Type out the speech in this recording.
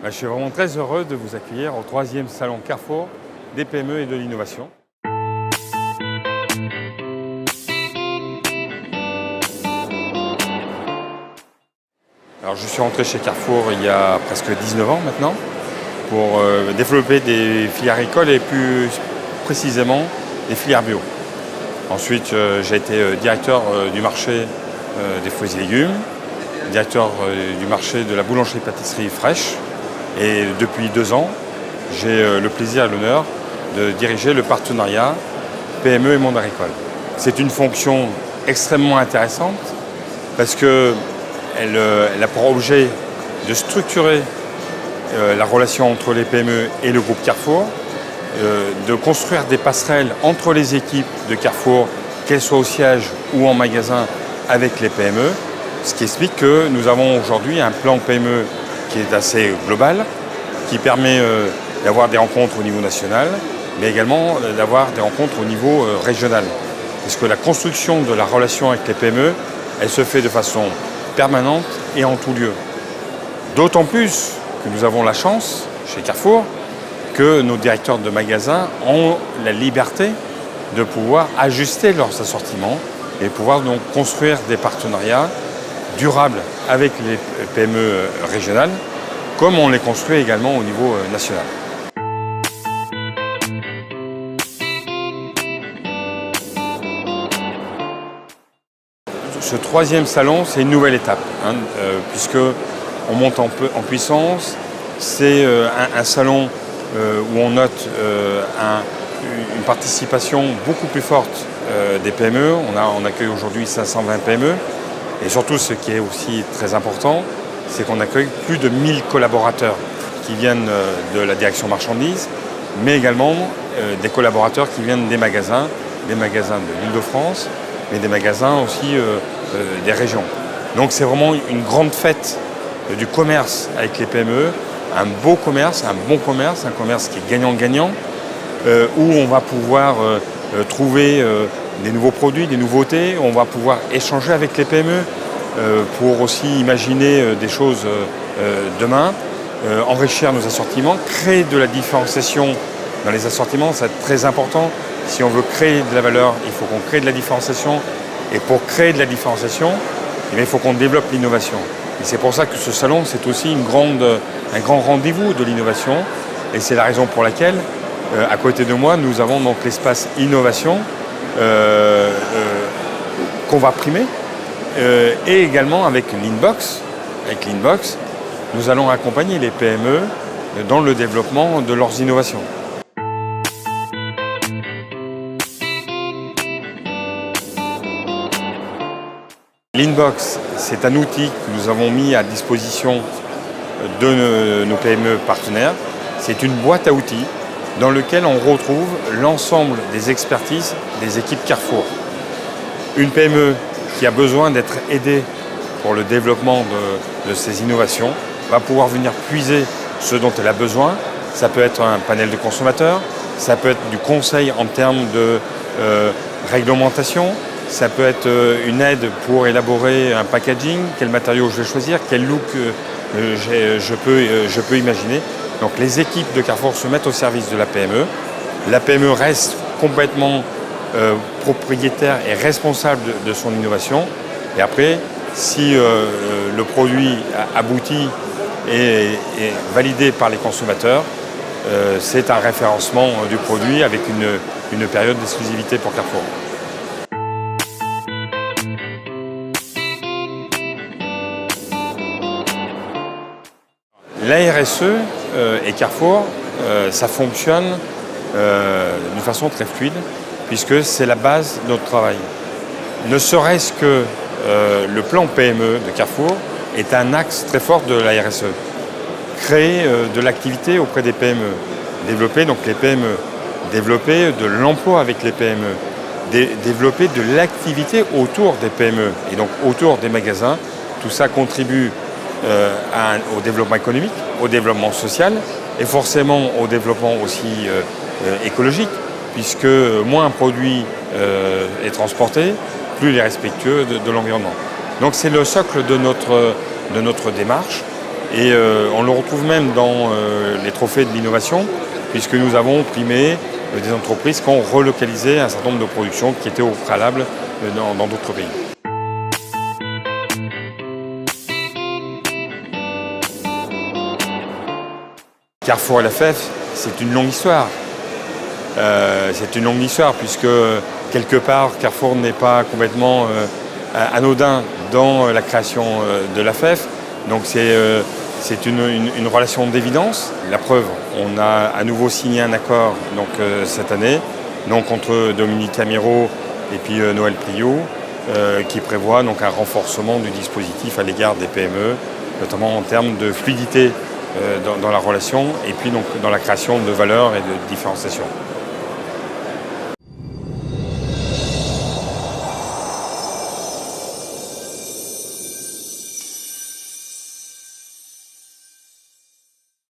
Je suis vraiment très heureux de vous accueillir au 3e Salon Carrefour des PME et de l'innovation. Alors, je suis rentré chez Carrefour il y a presque 19 ans maintenant pour développer des filières agricoles et plus précisément des filières bio. Ensuite, j'ai été directeur du marché des fruits et légumes, directeur du marché de la boulangerie-pâtisserie fraîche. Et depuis 2 ans, j'ai le plaisir et l'honneur de diriger le partenariat PME et monde agricole. C'est une fonction extrêmement intéressante parce qu'elle a pour objet de structurer la relation entre les PME et le groupe Carrefour, de construire des passerelles entre les équipes de Carrefour, qu'elles soient au siège ou en magasin, avec les PME, ce qui explique que nous avons aujourd'hui un plan PME qui est assez global, qui permet d'avoir des rencontres au niveau national, mais également d'avoir des rencontres au niveau régional. Parce que la construction de la relation avec les PME, elle se fait de façon permanente et en tout lieu. D'autant plus que nous avons la chance, chez Carrefour, que nos directeurs de magasins ont la liberté de pouvoir ajuster leurs assortiments et pouvoir donc construire des partenariats durables avec les PME régionales, comme on les construit également au niveau national. Ce 3e salon, c'est une nouvelle étape, puisqu'on monte en puissance. C'est un salon où on note une participation beaucoup plus forte des PME. On accueille aujourd'hui 520 PME. Et surtout, ce qui est aussi très important, c'est qu'on accueille plus de 1000 collaborateurs qui viennent de la direction marchandises, mais également des collaborateurs qui viennent des magasins de l'Île-de-France, mais des magasins aussi des régions. Donc c'est vraiment une grande fête du commerce avec les PME, un beau commerce, un bon commerce, un commerce qui est gagnant-gagnant, où on va pouvoir trouver des nouveaux produits, des nouveautés, on va pouvoir échanger avec les PME pour aussi imaginer des choses demain, enrichir nos assortiments, créer de la différenciation dans les assortiments, c'est très important. Si on veut créer de la valeur, il faut qu'on crée de la différenciation. Et pour créer de la différenciation, il faut qu'on développe l'innovation. Et c'est pour ça que ce salon, c'est aussi un grand rendez-vous de l'innovation. Et c'est la raison pour laquelle, à côté de moi, nous avons donc l'espace innovation qu'on va primer. Et également avec l'Inbox. Avec l'Inbox, nous allons accompagner les PME dans le développement de leurs innovations. L'Inbox, c'est un outil que nous avons mis à disposition de nos PME partenaires. C'est une boîte à outils dans laquelle on retrouve l'ensemble des expertises des équipes Carrefour. Une PME qui a besoin d'être aidée pour le développement de ces innovations va pouvoir venir puiser ce dont elle a besoin. Ça peut être un panel de consommateurs, ça peut être du conseil en termes de réglementation, ça peut être une aide pour élaborer un packaging, quel matériau je vais choisir, quel look je peux imaginer. Donc les équipes de Carrefour se mettent au service de la PME. La PME reste complètement propriétaire et responsable de son innovation. Et après, si le produit aboutit et est validé par les consommateurs, c'est un référencement du produit avec une période d'exclusivité pour Carrefour. La RSE et Carrefour, ça fonctionne d'une façon très fluide, puisque c'est la base de notre travail. Ne serait-ce que le plan PME de Carrefour est un axe très fort de la RSE. Créer de l'activité auprès des PME, développer donc les PME, développer de l'emploi avec les PME, développer de l'activité autour des PME et donc autour des magasins. Tout ça contribue au développement économique, au développement social et forcément au développement aussi écologique, puisque moins un produit est transporté, plus il est respectueux de l'environnement. Donc c'est le socle de notre démarche Et on le retrouve même dans les trophées de l'innovation, puisque nous avons primé des entreprises qui ont relocalisé un certain nombre de productions qui étaient au préalable dans d'autres pays. Carrefour et la FEF, c'est une longue histoire. C'est une longue histoire puisque quelque part Carrefour n'est pas complètement anodin dans la création de la FEF. Donc c'est une relation d'évidence. La preuve, on a à nouveau signé un accord cette année, donc entre Dominique Camiro et puis Noël Priou, qui prévoit donc un renforcement du dispositif à l'égard des PME, notamment en termes de fluidité dans la relation et puis donc dans la création de valeur et de différenciation.